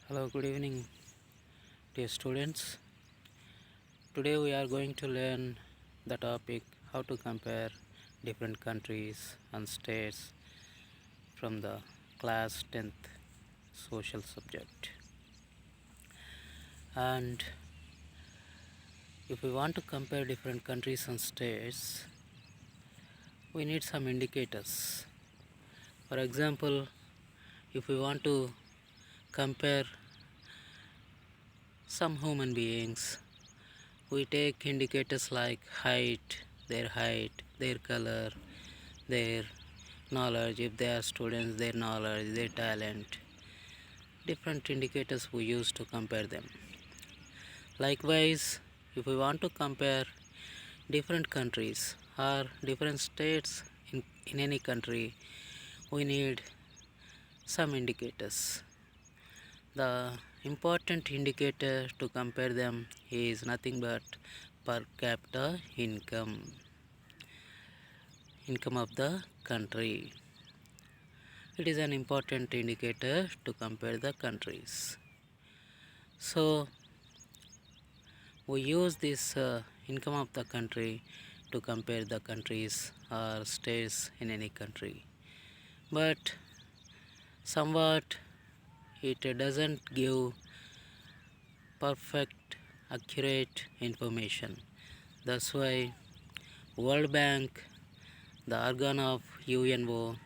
Hello, good evening, dear students. Today we are going to learn the topic how to compare different countries and states from the class 10th social subject. And if we want to compare different countries and states, we need some indicators. For example, if we want to compare some human beings, we take indicators like height, their color, their knowledge, if they are students, their knowledge, their talent, different indicators we use to compare them. Likewise, if we want to compare different countries or different states in any country, we need some indicators. The important indicator to compare them is nothing but per capita income of the country. It is an important indicator to compare the countries. So we use this income of the country to compare the countries or states in any country, but somewhat it doesn't give perfect accurate information. That's why World Bank, the organ of UNO,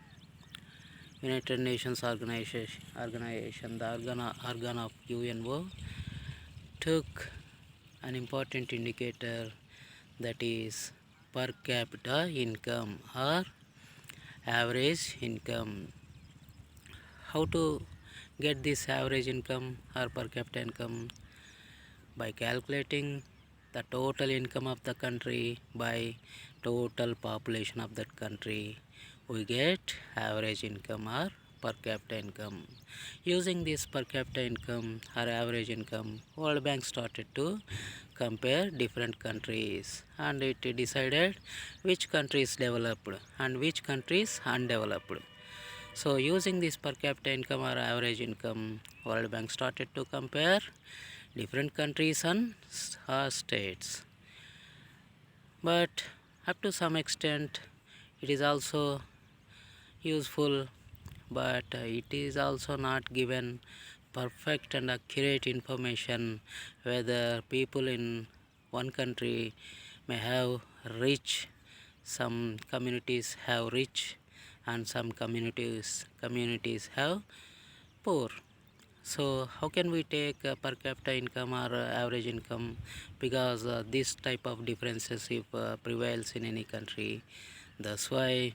United Nations organization, the organ of UNO, took an important indicator, that is per capita income or average income. How to get this average income or per capita income? By calculating the total income of the country by total population of that country, we get average income or per capita income. Using this per capita income or average income, World Bank started to compare different countries, and it decided which country is developed and which country is undeveloped. So using this per capita income or average income, World Bank started to compare different countries and states. But up to some extent it is also useful, but it is also not given perfect and accurate information whether people in one country may have rich, some communities have rich, and some communities have poor. So how can we take per capita income or average income? Because this type of differences if prevails in any country, that's why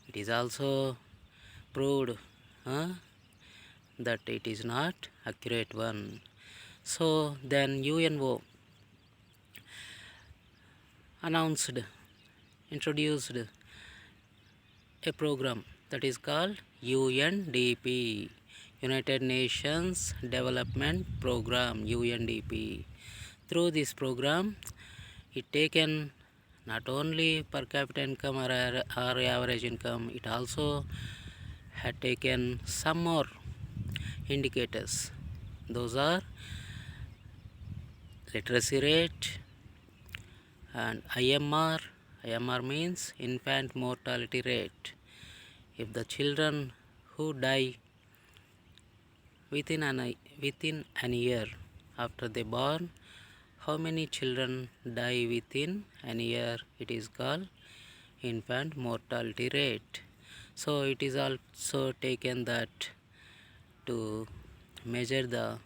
it is also proved that it is not accurate one. So then UNO introduced a program that is called UNDP, United Nations Development Program, UNDP. Through this program, it taken not only per capita income or average income, it also had taken some more indicators. Those are literacy rate and IMR. IMR means infant mortality rate. If the children who die within an year after they born, how many children die within an year, it is called infant mortality rate. So it is also taken that to measure the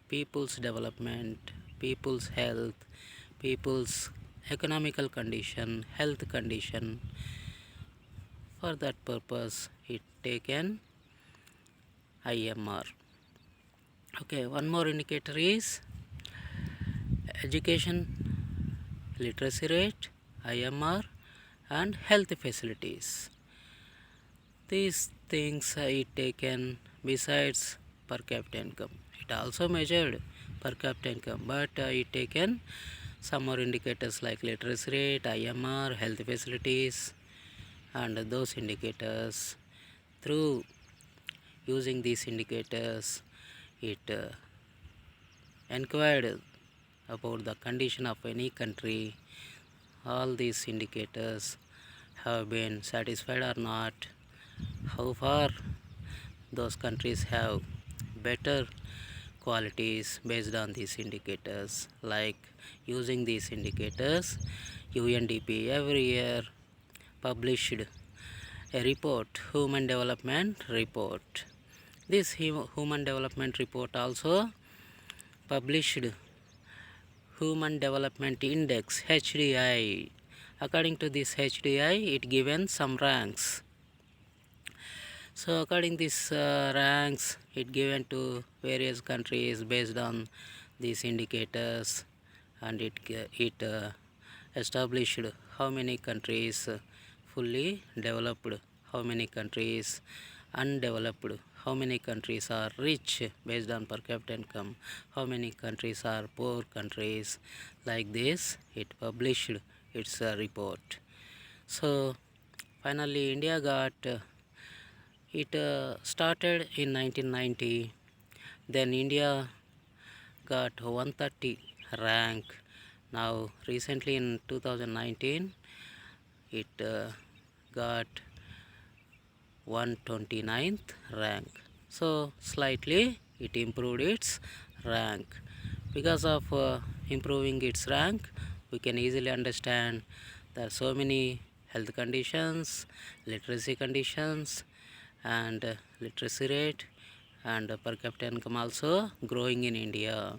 people's development, people's health, people's economical condition, health condition. For that purpose it taken IMR. Okay, one more indicator is education literacy rate, IMR, and health facilities. These things it taken besides per capita income. It also measured per capita income, but it taken some more indicators like literacy rate, IMR, health facilities, and those indicators. Through using these indicators, it inquired about the condition of any country, all these indicators have been satisfied or not, how far those countries have better qualities based on these indicators. Like using these indicators, UNDP every year published a report, Human Development Report. This Human Development Report also published Human Development Index HDI. According to this HDI, it given some ranks. So according this ranks, it given to various countries based on these indicators, and it established how many countries fully developed, how many countries undeveloped, how many countries are rich based on per capita income, how many countries are poor countries. Like this, it published its report. So finally, India got it started in 1990. Then India got 130 rank. Now recently in 2019, it got 129th rank. So slightly it improved its rank. Because of improving its rank, we can easily understand there are so many health conditions, literacy conditions, and literacy rate and per capita income also growing in India.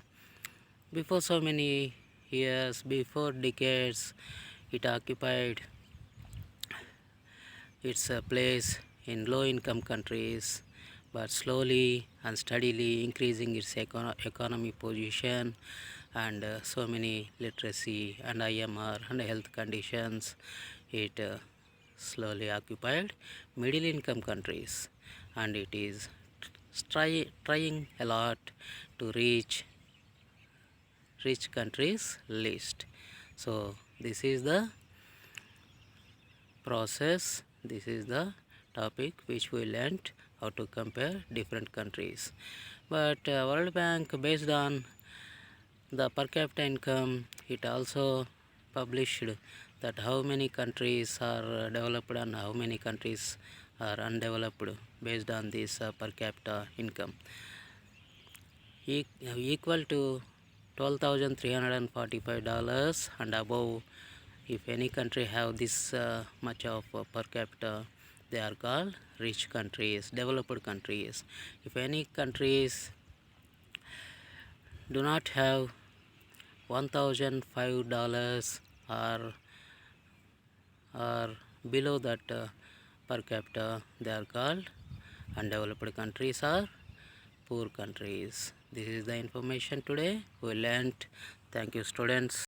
Before so many years, before decades, it occupied its place in low income countries, but slowly and steadily increasing its economy position, and so many literacy and IMR and health conditions, it slowly occupied middle income countries, and it is trying a lot to reach rich countries list. So this is the process, this is the topic which we learnt how to compare different countries. But World Bank, based on the per capita income, it also published that how many countries are developed and how many countries are undeveloped based on this per capita income, equal to $12,345 and above. If any country have this much of per capita, they are called rich countries, developed countries. If any countries do not have $1,005 or below that per capita, they are called undeveloped countries or poor countries. This is the information today we learnt. Thank you, students.